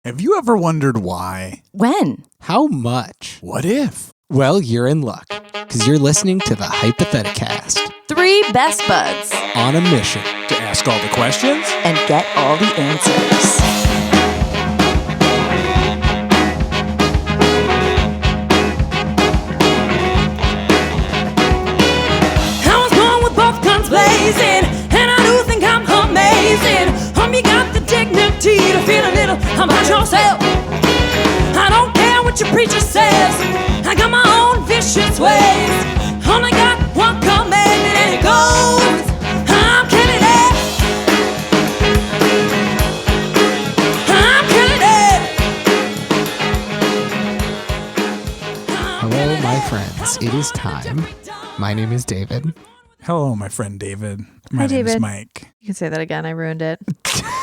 Have you ever wondered why? When? How much? What if? Well, you're in luck, because you're listening to the Hypotheticast. 3 best buds. On a mission. To ask all the questions? And get all the answers. I was born with both guns blazing, and I do think I'm amazing. You got the dignity to feel a little about yourself. I don't care what your preacher says. I got my own vicious ways. Only got one commandment and it goes, I'm killing it. I'm killing it. Hello, my friends. It is time. My name is David. Hello, my friend David. My name David. is Mike. You can say that again. I ruined it.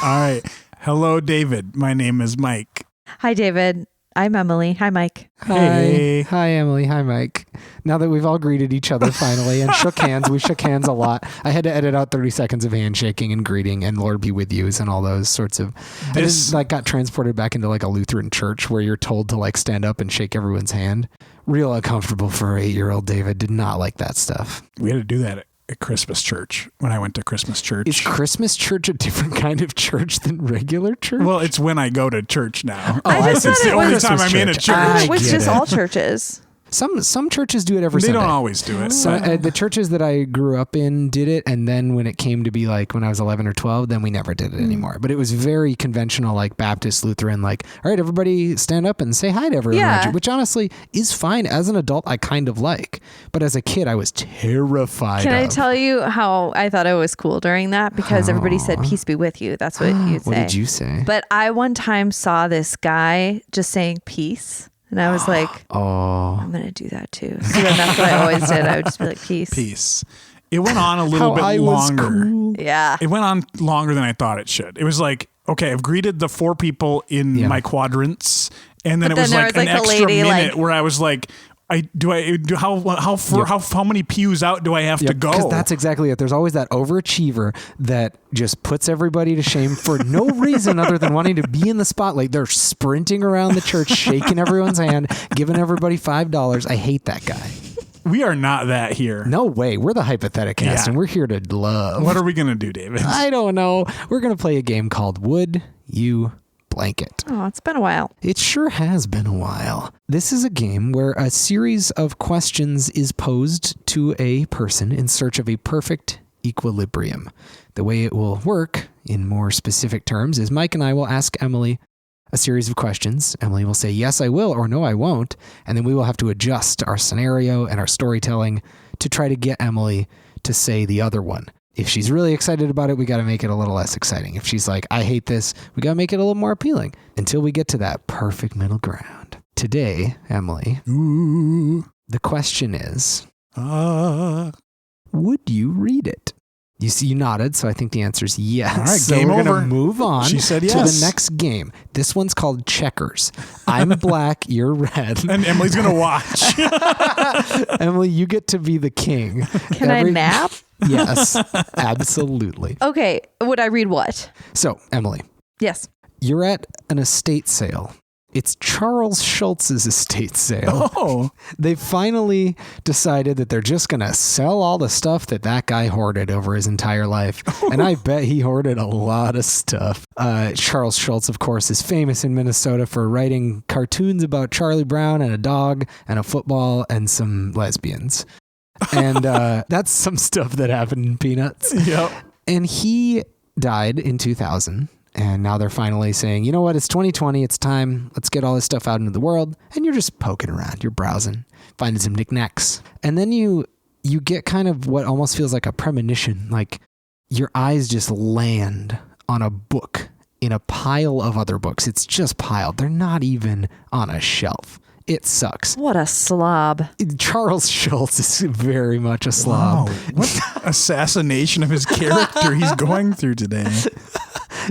All right. Hello, David. My name is Mike. Hi, David. I'm Emily. Hi, Mike. Hey. Hi, Emily. Hi, Mike. Now that we've all greeted each other finally and shook hands, we shook hands a lot. I had to edit out 30 seconds of handshaking and greeting and Lord be with yous and all those sorts of. I just got transported back into like a Lutheran church where you're told to like stand up and shake everyone's hand. Real uncomfortable for 8-year-old David. Did not like that stuff. We had to do that at Christmas church when I went to Christmas church. Is Christmas church a different kind of church than regular church? Well, it's when I go to church now. I just It's thought the it only was time I'm in a Christmas church. I It was get just it. all churches. Some churches do it every They Sunday. don't always do it. The churches that I grew up in did it, and then when it came to be like when I was 11 or 12, then we never did it anymore. But it was very conventional, like Baptist, Lutheran, like, all right, everybody stand up and say hi to everyone around Yeah. you, which honestly is fine. As an adult, I kind of like. But as a kid, I was terrified Can I of. tell you how I thought it was cool during that? Because everybody said, peace be with you. That's what you'd say. What did you say? But I one time saw this guy just saying peace. And I was like, Oh. I'm going to do that too. So then that's what I always did. I would just be like, peace. Peace. It went on a little bit I was longer. cool. Yeah. It went on longer than I thought it should. It was like, okay, I've greeted the 4 people in my quadrants, and then But it was then there like was, an like, a extra lady, minute like- where I was like, how many pews out do I have to go? Because that's exactly it. There's always that overachiever that just puts everybody to shame for no reason other than wanting to be in the spotlight. They're sprinting around the church, shaking everyone's hand, giving everybody $5. I hate that guy. We are not that here. No way. We're the Hypotheticast, Yeah. and we're here to love. What are we gonna do, David? I don't know. We're going to play a game called Would You Blanket? Oh, it's been a while. It sure has been a while. This is a game where a series of questions is posed to a person in search of a perfect equilibrium. The way it will work, in more specific terms, is Mike and I will ask Emily a series of questions. Emily will say, yes, I will, or no, I won't. And then we will have to adjust our scenario and our storytelling to try to get Emily to say the other one. If she's really excited about it, we got to make it a little less exciting. If she's like, I hate this, we got to make it a little more appealing until we get to that perfect middle ground. Today, Emily, the question is, would you read it? You see, you nodded, so I think the answer is yes. All right, so game we're over. going to move on She said to yes. the next game. This one's called Checkers. I'm black, you're red. And Emily's gonna watch. Emily, you get to be the king. Can I nap? Yes, absolutely. Okay. Would I read what? So, Emily, Yes. you're at an estate sale. It's Charles Schultz's estate sale. Oh, They finally decided that they're just going to sell all the stuff that guy hoarded over his entire life. And I bet he hoarded a lot of stuff. Charles Schultz, of course, is famous in Minnesota for writing cartoons about Charlie Brown and a dog and a football and some lesbians. And that's some stuff that happened in Peanuts. yep. And he died in 2000. And now they're finally saying, you know what? It's 2020. It's time. Let's get all this stuff out into the world. And you're just poking around. You're browsing, finding some knickknacks. And then you get kind of what almost feels like a premonition. Like your eyes just land on a book in a pile of other books. It's just piled. They're not even on a shelf. It sucks. What a slob. Charles Schultz is very much a slob. Wow. What assassination of his character he's going through today.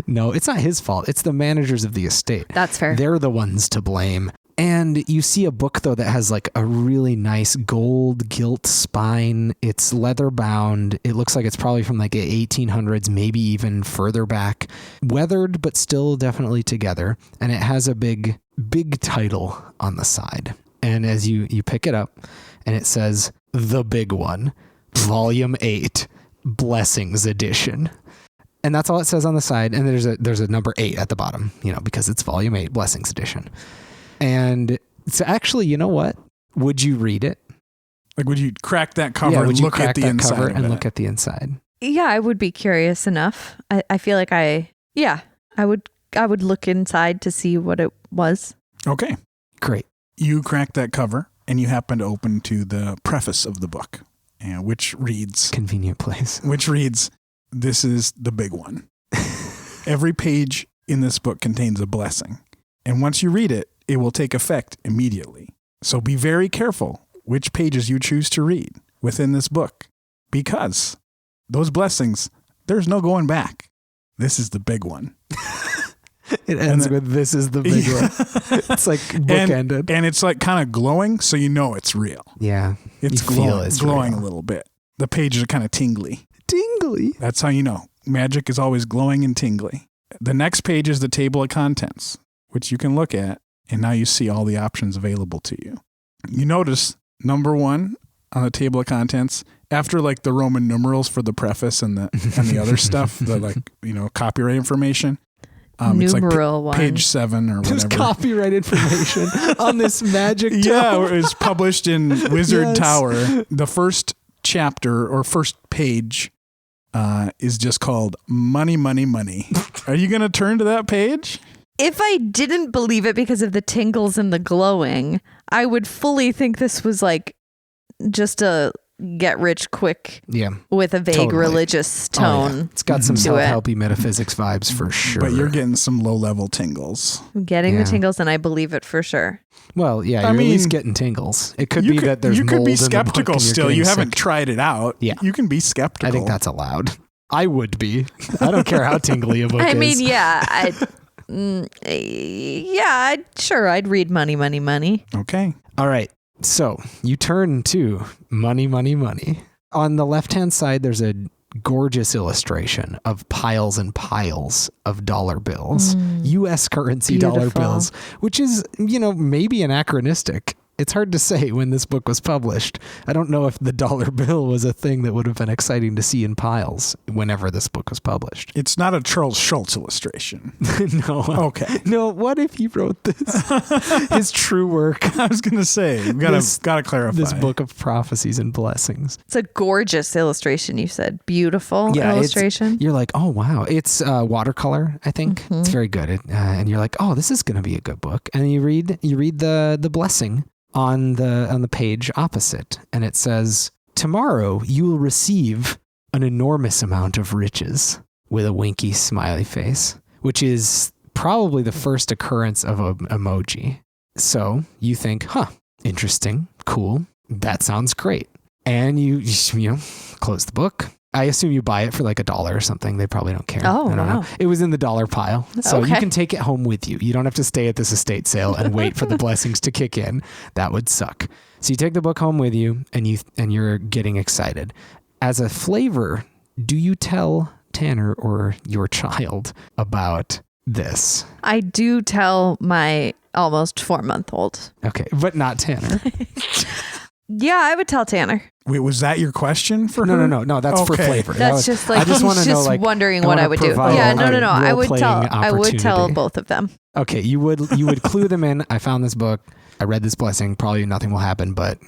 No, it's not his fault. It's the managers of the estate. That's fair. They're the ones to blame. And you see a book, though, that has like a really nice gold gilt spine. It's leather bound. It looks like it's probably from like the 1800s, maybe even further back. Weathered, but still definitely together. And it has a big title on the side. And as you pick it up, and it says, The Big One, Volume 8, Blessings Edition. And that's all it says on the side. And there's a number 8 at the bottom, because it's Volume 8, Blessings Edition. And so actually, you know what? Would you read it? Like, would you crack that cover and look at the inside of it? And look at the inside? Yeah, I would be curious enough. I feel like I would look inside to see what it was. Okay. Great. You crack that cover and you happen to open to the preface of the book, which reads... Convenient place. Which reads, this is the big one. Every page in this book contains a blessing. And once you read it, it will take effect immediately. So be very careful which pages you choose to read within this book, because those blessings, there's no going back. This is the big one. It ends with this is the big one. It's like bookended. And it's like kind of glowing, so you know it's real. Yeah. It's glowing a little bit. The pages are kind of tingly. Tingly. That's how you know. Magic is always glowing and tingly. The next page is the table of contents, which you can look at. And now you see all the options available to you. You notice number 1 on the table of contents, after like the Roman numerals for the preface and the other stuff, the copyright information. It's like page 7 or whatever. There's copyright information on this magic tower. Yeah, it was published in Wizard Tower. The first chapter or first page is just called Money, Money, Money. Are you going to turn to that page? If I didn't believe it because of the tingles and the glowing, I would fully think this was like just a get rich quick with a vague religious tone. Oh, yeah. It's got some self-helpy metaphysics vibes for sure. But you're getting some low-level tingles. I'm getting the tingles, and I believe it for sure. Well, yeah, you're at least getting tingles. It could be that there's mold in the book. You could be skeptical still. You haven't tried it out. Yeah. You can be skeptical. I think that's allowed. I would be. I don't care how tingly a book is. I mean, yeah. I'd read Money, Money, Money. Okay. All right. So you turn to Money, Money, Money. On the left-hand side, there's a gorgeous illustration of piles and piles of dollar bills, U.S. currency dollar bills, which is, maybe anachronistic. It's hard to say when this book was published. I don't know if the dollar bill was a thing that would have been exciting to see in piles whenever this book was published. It's not a Charles Schultz illustration. No. Okay. No, what if he wrote this? His true work. I was going to say, we got to clarify. This book of prophecies and blessings. It's a gorgeous illustration, you said. Beautiful illustration. You're like, oh, wow. It's watercolor, I think. Mm-hmm. It's very good. And you're like, oh, this is going to be a good book. And you read the blessing on the page opposite, and it says, tomorrow you will receive an enormous amount of riches, with a winky smiley face, which is probably the first occurrence of an emoji. So you think, interesting, cool, that sounds great. And you close the book. I assume you buy it for like $1 or something. They probably don't care. Oh, I don't know. It was in the dollar pile. So you can take it home with you. You don't have to stay at this estate sale and wait for the blessings to kick in. That would suck. So you take the book home with you and you're getting excited. As a flavor, do you tell Tanner or your child about this? I do tell my almost 4-month-old. Okay, but not Tanner. Yeah, I would tell Tanner. Wait, was that your question for her? No. That's for flavor. That's just like, he's just wondering what I would do. Yeah, no. I would tell both of them. Okay, you would clue them in. I found this book. I read this blessing. Probably nothing will happen, but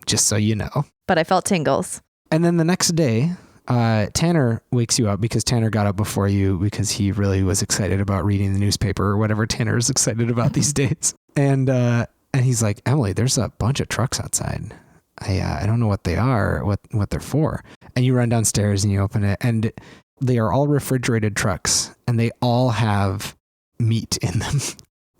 just so you know. But I felt tingles. And then the next day, Tanner wakes you up because Tanner got up before you because he really was excited about reading the newspaper or whatever Tanner is excited about these days. And he's like, Emily, there's a bunch of trucks outside. I don't know what they are, what they're for. And you run downstairs and you open it, and they are all refrigerated trucks, and they all have meat in them,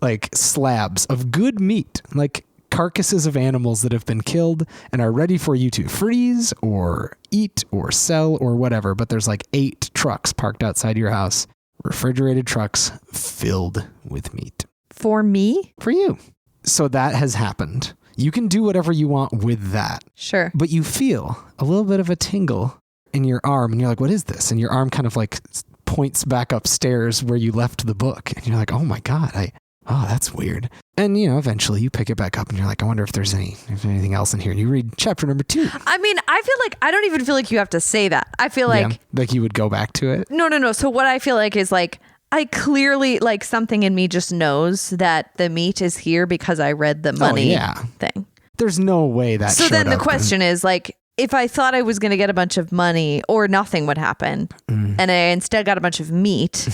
like slabs of good meat, like carcasses of animals that have been killed and are ready for you to freeze or eat or sell or whatever. But there's like 8 trucks parked outside your house, refrigerated trucks filled with meat. For me? For you. So that has happened. You can do whatever you want with that. Sure. But you feel a little bit of a tingle in your arm and you're like, what is this? And your arm kind of like points back upstairs where you left the book. And you're like, oh my God, that's weird. And, eventually you pick it back up and you're like, I wonder if there's anything else in here. And you read chapter number 2. I mean, I feel like I don't even feel like you have to say that. I feel like... like you would go back to it? No. So what I feel like is like, I clearly, like, something in me just knows that the meat is here because I read the money thing. There's no way that So then the question is, like, if I thought I was going to get a bunch of money or nothing would happen and I instead got a bunch of meat,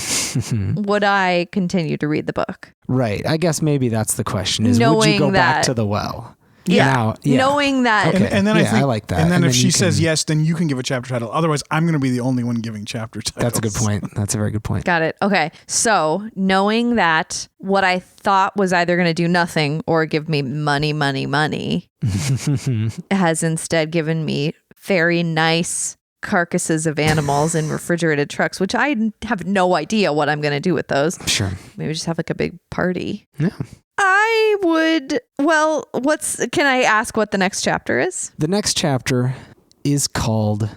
would I continue to read the book? Right. I guess maybe that's the question is, would you go back to the well? Yeah. Knowing that. Okay. And then I think, I like that. And then if she says yes, then you can give a chapter title. Otherwise, I'm going to be the only one giving chapter titles. That's a good point. That's a very good point. Got it. Okay. So knowing that what I thought was either going to do nothing or give me money has instead given me very nice carcasses of animals in refrigerated trucks, which I have no idea what I'm going to do with those. Sure. Maybe just have like a big party. Yeah. I would, can I ask what the next chapter is? The next chapter is called,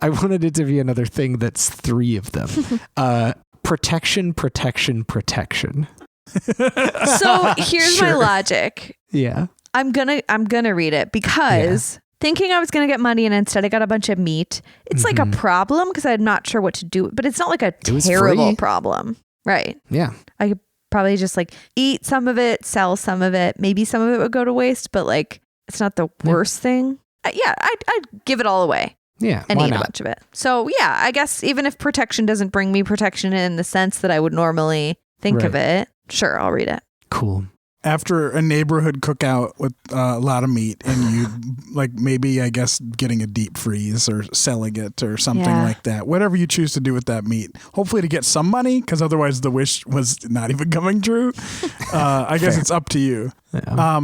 I wanted it to be another thing that's 3 of them. Protection. So here's my logic. Yeah. I'm gonna read it because thinking I was gonna get money and instead I got a bunch of meat. It's like a problem because I'm not sure what to do, but it's not like a terrible problem. Right. Yeah. I could probably just like eat some of it, sell some of it. Maybe some of it would go to waste, but like it's not the worst thing. I'd give it all away. Yeah. And eat a bunch of it. So yeah, I guess even if protection doesn't bring me protection in the sense that I would normally think of it, sure, I'll read it. Cool. After a neighborhood cookout with a lot of meat and you like maybe, I guess, getting a deep freeze or selling it or something like that, whatever you choose to do with that meat, hopefully to get some money because otherwise the wish was not even coming true. I guess it's up to you. Yeah.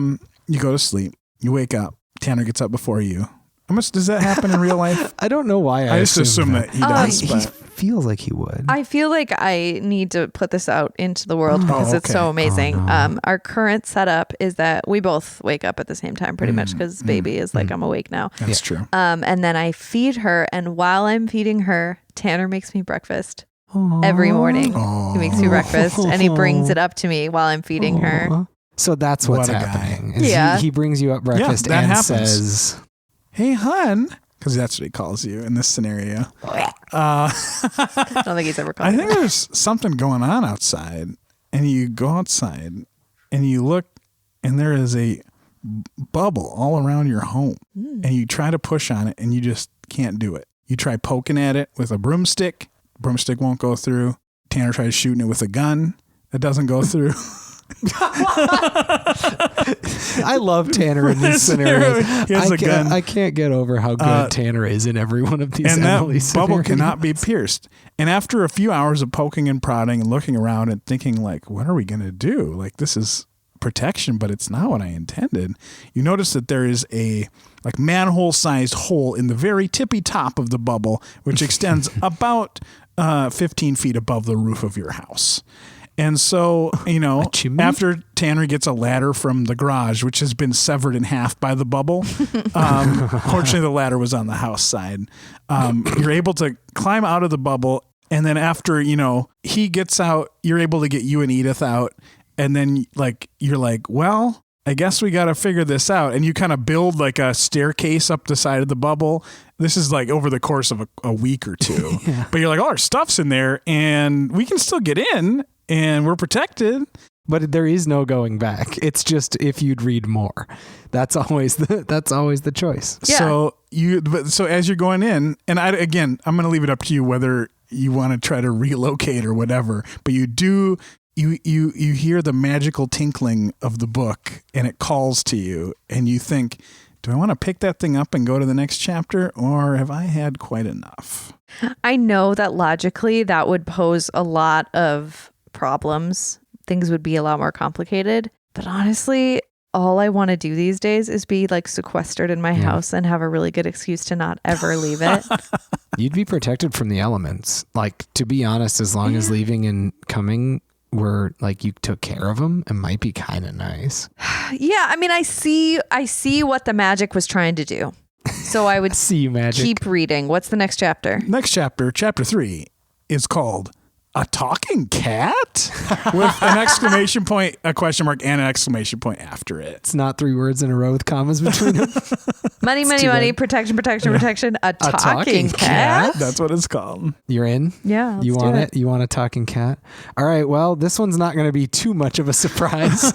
You go to sleep, you wake up, Tanner gets up before you. How much does that happen in real life? I don't know why I just assume that he does. He feels like he would. I feel like I need to put this out into the world because it's so amazing. Oh, no. Our current setup is that we both wake up at the same time pretty much because baby is like, I'm awake now. That's true. And then I feed her. And while I'm feeding her, Tanner makes me breakfast every morning. He makes me breakfast and he brings it up to me while I'm feeding her. So that's what's happening. He brings you up breakfast and says... Hey, hun, because that's what he calls you in this scenario. I don't think he's ever called I think there's something going on outside, and you go outside, and you look, and there is a bubble all around your home, and you try to push on it, and you just can't do it. You try poking at it with a broomstick. Broomstick won't go through. Tanner tries shooting it with a gun. It doesn't go through. I love Tanner in these scenarios. He has a gun. I can't get over how good Tanner is in every one of these. And that scenarios. bubble cannot be pierced. And after a few hours of poking and prodding and looking around and thinking, like, what are we going to do? Like, this is protection, but it's not what I intended. You notice that there is a like manhole-sized hole in the very tippy top of the bubble, which extends about 15 feet above the roof of your house. And so, after Tanner gets a ladder from the garage, which has been severed in half by the bubble, fortunately the ladder was on the house side, you're able to climb out of the bubble. And then after, he gets out, you're able to get you and Edith out. And then you're like, well, I guess we got to figure this out. And you kind of build like a staircase up the side of the bubble. This is like over the course of a week or two. But you're like, our stuff's in there and we can still get in. And we're protected. But there is no going back. It's just if you'd read more. That's always the choice. Yeah. So as you're going in, and I'm going to leave it up to you whether you want to try to relocate or whatever. But you hear the magical tinkling of the book and it calls to you and you think, do I want to pick that thing up and go to the next chapter or have I had quite enough? I know that logically that would pose a lot of problems. Things would be a lot more complicated. But honestly, all I want to do these days is be like sequestered in my house and have a really good excuse to not ever leave it. You'd be protected from the elements. Like, to be honest, as long as leaving and coming were like you took care of them, it might be kind of nice. Yeah, I mean, I see what the magic was trying to do. So I would see magic. Keep reading. What's the next chapter? Next chapter, chapter 3, is called A Talking Cat? With an exclamation point, a question mark, and an exclamation point after it. It's not 3 words in a row with commas between them. Money, protection, protection. A talking cat? That's what it's called. You're in? Yeah. You want it? You want a talking cat? All right. Well, this one's not going to be too much of a surprise.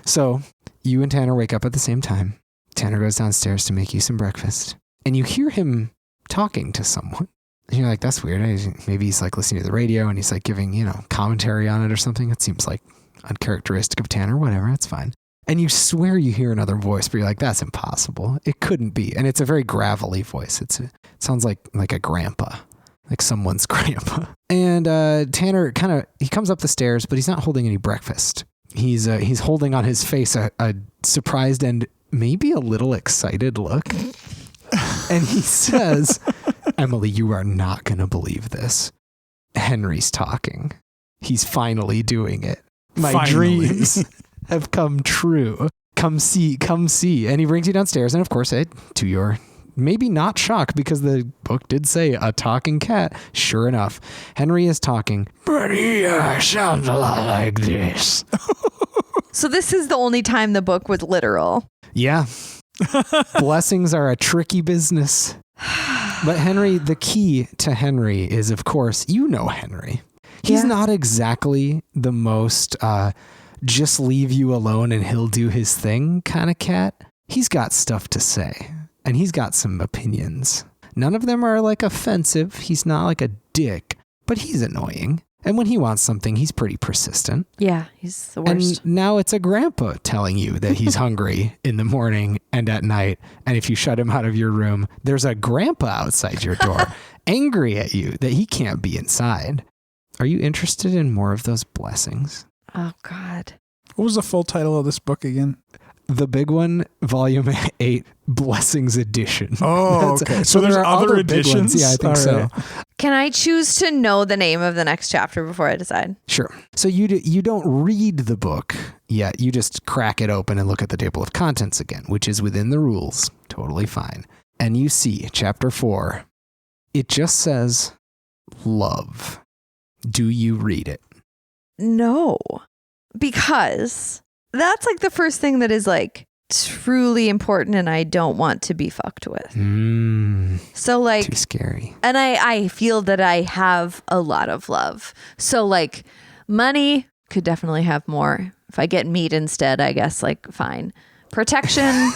So you and Tanner wake up at the same time. Tanner goes downstairs to make you some breakfast. And you hear him talking to someone. And you're like, that's weird. Maybe he's like listening to the radio and he's like giving, commentary on it or something. It seems like uncharacteristic of Tanner. Whatever. It's fine. And you swear you hear another voice, but you're like, that's impossible. It couldn't be. And it's a very gravelly voice. It sounds like a grandpa, like someone's grandpa. And Tanner he comes up the stairs, but he's not holding any breakfast. He's holding on his face a surprised and maybe a little excited look. And he says, Emily, you are not going to believe this. Henry's talking. He's finally doing it. My dreams have come true. Come see. And he brings you downstairs. And of course, to your maybe not shock, because the book did say a talking cat. Sure enough, Henry is talking, but he sounds a lot like this. So this is the only time the book was literal. Yeah. Blessings are a tricky business. But Henry, the key to Henry is, of course, Henry. He's not exactly the most just leave you alone and he'll do his thing kind of cat. He's got stuff to say and he's got some opinions. None of them are like offensive. He's not like a dick, but he's annoying. And when he wants something, he's pretty persistent. Yeah, he's the worst. And now it's a grandpa telling you that he's hungry in the morning and at night. And if you shut him out of your room, there's a grandpa outside your door angry at you that he can't be inside. Are you interested in more of those blessings? Oh, God. What was the full title of this book again? The Big One, Volume 8, Blessings Edition. Oh, okay. So there's other editions? Yeah, I think so. Can I choose to know the name of the next chapter before I decide? Sure. So you don't read the book yet. You just crack it open and look at the table of contents again, which is within the rules. Totally fine. And you see chapter 4. It just says love. Do you read it? No, because that's like the first thing that is like truly important and I don't want to be fucked with. So like too scary. And I feel that I have a lot of love. So like money could definitely have more. If I get meat instead, I guess like fine. Protection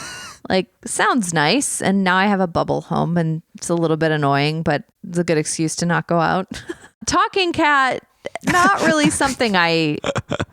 like sounds nice. And now I have a bubble home and it's a little bit annoying, but it's a good excuse to not go out. Talking cat, not really something I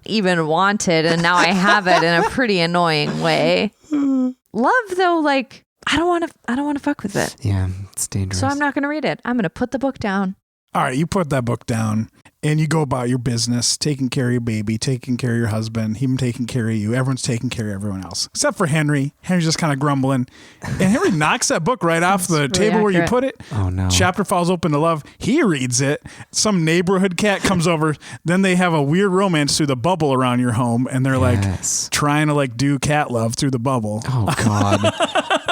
even wanted, and now I have it in a pretty annoying way. Love though, like I don't want to fuck with it. Yeah, it's dangerous. So I'm not going to read it. I'm going to put the book down. All right, you put that book down and you go about your business, taking care of your baby, taking care of your husband, him taking care of you. Everyone's taking care of everyone else, except for Henry. Henry's just kind of grumbling. And Henry knocks that book right off the table where you put it. Oh, no. Chapter falls open to love. He reads it. Some neighborhood cat comes over. Then they have a weird romance through the bubble around your home. And they're like trying to like do cat love through the bubble. Oh, God.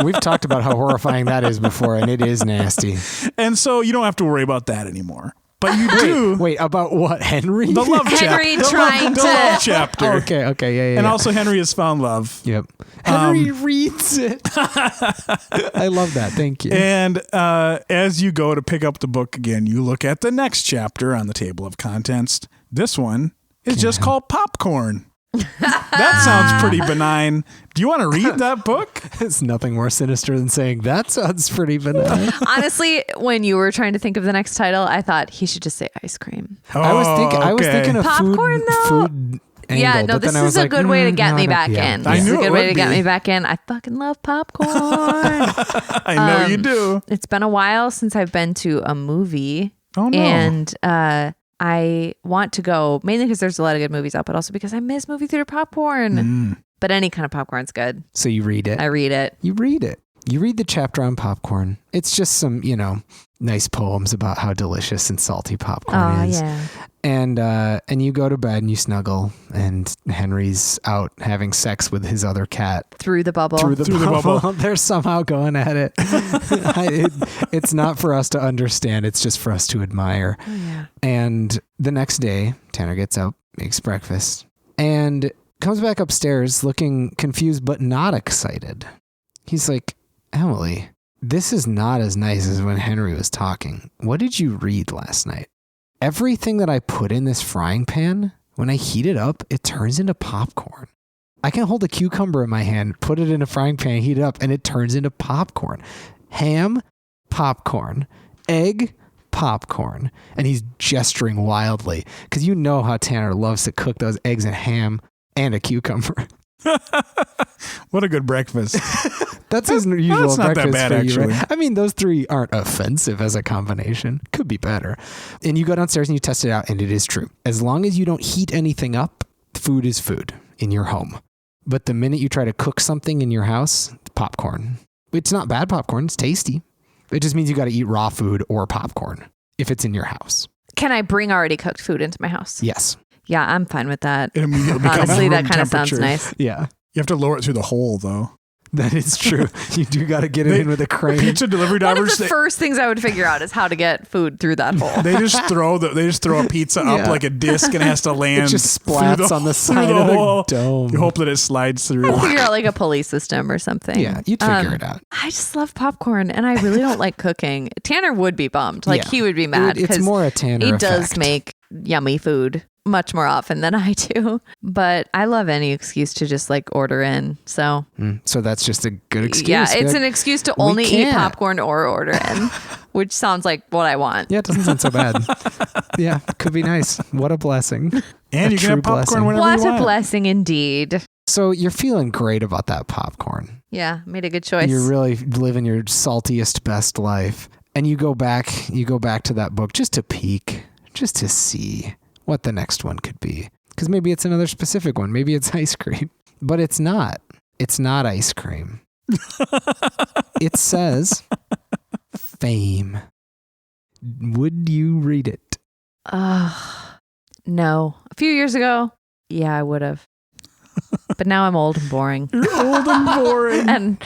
We've talked about how horrifying that is before, and it is nasty. And so you don't have to worry about that anymore. But you do. Wait, about what? Henry? The love chapter. Henry trying the to. love chapter. Okay, yeah. And also Henry has found love. Yep. Henry reads it. I love that. Thank you. And as you go to pick up the book again, you look at the next chapter on the table of contents. This one is just called Popcorn. That sounds pretty benign. Do you want to read that book? It's nothing more sinister than saying that sounds pretty benign. Honestly, when you were trying to think of the next title, I thought he should just say ice cream. I was thinking of popcorn, food angle, yeah, no, this is a good way to get me back in. This is a good way to get me back in. I fucking love popcorn. I know you do. It's been a while since I've been to a movie. Oh, no. And I want to go mainly because there's a lot of good movies out, but also because I miss movie theater popcorn. But any kind of popcorn's good. So you read it? I read it. You read it. You read the chapter on popcorn. It's just some, nice poems about how delicious and salty popcorn is. Yeah. And you go to bed and you snuggle, and Henry's out having sex with his other cat. Through the bubble. Through the bubble. They're somehow going at it. It's not for us to understand. It's just for us to admire. Oh, yeah. And the next day, Tanner gets up, makes breakfast, and comes back upstairs looking confused but not excited. He's like, Emily, this is not as nice as when Henry was talking. What did you read last night? Everything that I put in this frying pan, when I heat it up, it turns into popcorn. I can hold a cucumber in my hand, put it in a frying pan, heat it up, and it turns into popcorn. Ham, popcorn. Egg, popcorn. And he's gesturing wildly because you know how Tanner loves to cook those eggs and ham and a cucumber. What a good breakfast. That's his usual That's not breakfast that bad, for you, actually. right? I mean, those three aren't offensive as a combination. Could be better. And you go downstairs and you test it out, and it is true. As long as you don't heat anything up, food is food in your home. But the minute you try to cook something in your house, popcorn. It's not bad popcorn. It's tasty. It just means you got to eat raw food or popcorn if it's in your house. Can I bring already cooked food into my house? Yes. Yeah, I'm fine with that. It immediately becomes Honestly, that room kind of sounds temperature. nice. Yeah. You have to lower it through the hole, though. That is true. You do got to get it in with a crane. Pizza delivery One of drivers, the first things I would figure out is how to get food through that hole. they just throw a pizza up like a disc and it has to land. It just splats on the side of the dome. You hope that it slides through. I'd figure out like a pulley system or something. Yeah, you'd figure it out. I just love popcorn and I really don't like cooking. Tanner would be bummed. Like he would be mad It's more a Tanner he effect. does make yummy food much more often than I do. But I love any excuse to just like order in. So So that's just a good excuse. yeah, it's an excuse to only eat can't. popcorn or order in, which sounds like what I want. Yeah, it doesn't sound so bad. Yeah, could be nice. What a blessing. And you can have popcorn whenever What you want. a blessing indeed. So you're feeling great about that popcorn. Yeah, made a good choice. You're really living your saltiest, best life. And you go back to that book just to peek, just to see what the next one could be. Because maybe it's another specific one. Maybe it's ice cream. But it's not. It's not ice cream. It says fame. Would you read it? No. A few years ago, yeah, I would have. But now I'm old and boring. You're old and boring. And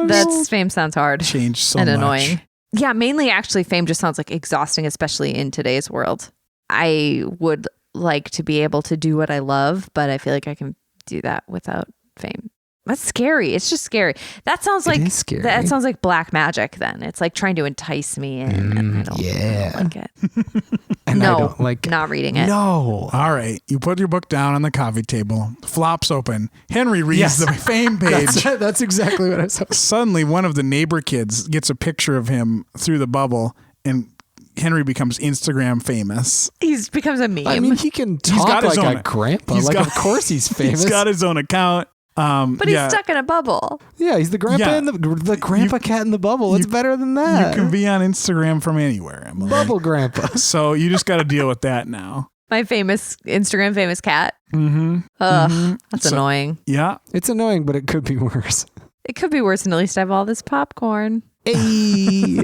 that's fame sounds hard Changed so and much. annoying. Yeah, mainly actually fame just sounds like exhausting, especially in today's world. I would like to be able to do what I love, but I feel like I can do that without fame. That's scary. It's just scary. That sounds like scary. That sounds like black magic then. It's like trying to entice me in and I don't like it. And no, I don't like not reading it. No. All right. You put your book down on the coffee table. Flops open. Henry reads the fame page. That's exactly what I saw. Suddenly, one of the neighbor kids gets a picture of him through the bubble, and Henry becomes Instagram famous. He becomes a meme. I mean, he can talk got his like own- a grandpa. he's Like, got- of course he's famous. He's got his own account. but he's stuck in a bubble. Yeah, he's the grandpa Yeah. in the grandpa cat in the bubble. It's better than that. You can be on Instagram from anywhere, Emily. Bubble grandpa. So you just got to deal with that now. My famous Instagram famous cat. Mm-hmm. Ugh, that's annoying. Yeah. It's annoying, but it could be worse. It could be worse, and at least I have all this popcorn. Hey.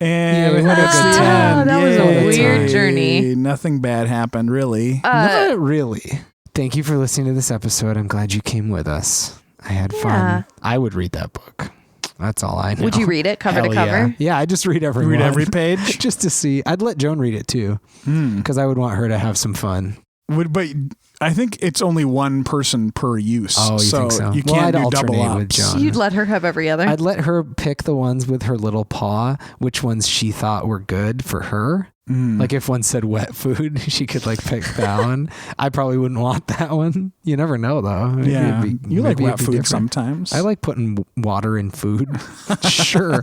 And Yeah, we had a that's good the time. end. That was a Yay. weird journey. Nothing bad happened, really. Not really. Thank you for listening to this episode. I'm glad you came with us. I had fun. I would read that book. That's all I know. Would you read it cover to Hell cover? Yeah, I just read every Read one. every page? just to see. I'd let Joan read it too, because I would want her to have some fun. But I think it's only one person per use. Oh, you think so? You Well, can't I'd do double alternate with ups. John. You'd let her have every other. I'd let her pick the ones with her little paw, which ones she thought were good for her. Like if one said wet food, she could like pick that one. I probably wouldn't want that one. You never know though. Maybe Yeah. it'd be- You like maybe wet it'd be food different. sometimes. I like putting water in food. Sure.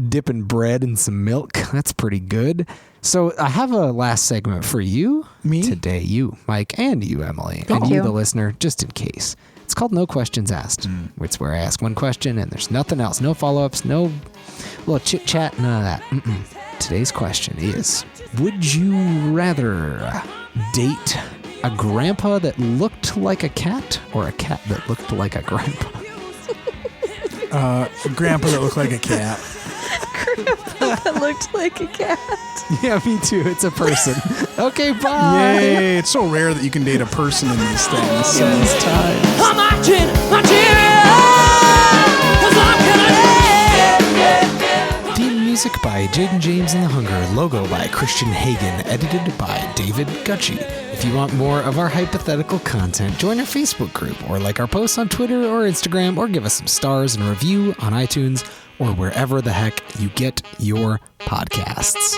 Dipping bread in some milk. That's pretty good. So I have a last segment for you. Me? Today. You, Mike, and you, Emily. Thank and you, you. the listener, just in case. It's called No Questions Asked. It's where I ask one question and there's nothing else. No follow-ups, no little chit-chat, none of that. Today's question is, would you rather date a grandpa that looked like a cat or a cat that looked like a grandpa? Grandpa that looked like a cat. Grandpa that looked like a cat. Yeah, me too. It's a person. Okay, bye. Yay. It's so rare that you can date a person in these things. So. It's time. I'm marching, Theme music by Jaden James and the Hunger. Logo by Christian Hagen. Edited by David Gucci. If you want more of our hypothetical content, join our Facebook group or like our posts on Twitter or Instagram or give us some stars and a review on iTunes or wherever the heck you get your podcasts.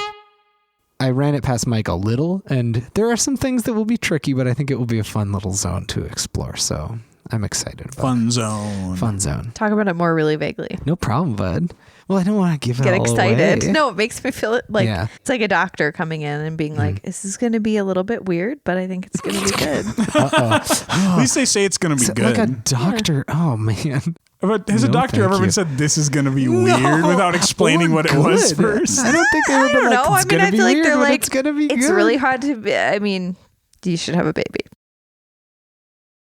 I ran it past Mike a little, and there are some things that will be tricky, but I think it will be a fun little zone to explore, so I'm excited about Fun zone. Fun zone. Talk about it more really vaguely. No problem, bud. Well, I don't want to give it Get all excited. away. No, it makes me feel like it's like a doctor coming in and being like, this is going to be a little bit weird, but I think it's going to be good. At least they say it's going to be good. Like a doctor. Yeah. Oh, man. But has a doctor ever been said this is going to be weird without explaining what it was first? I don't think they ever been like, it's going to be weird, but it's going to be good. It's really hard to be, I mean, you should have a baby.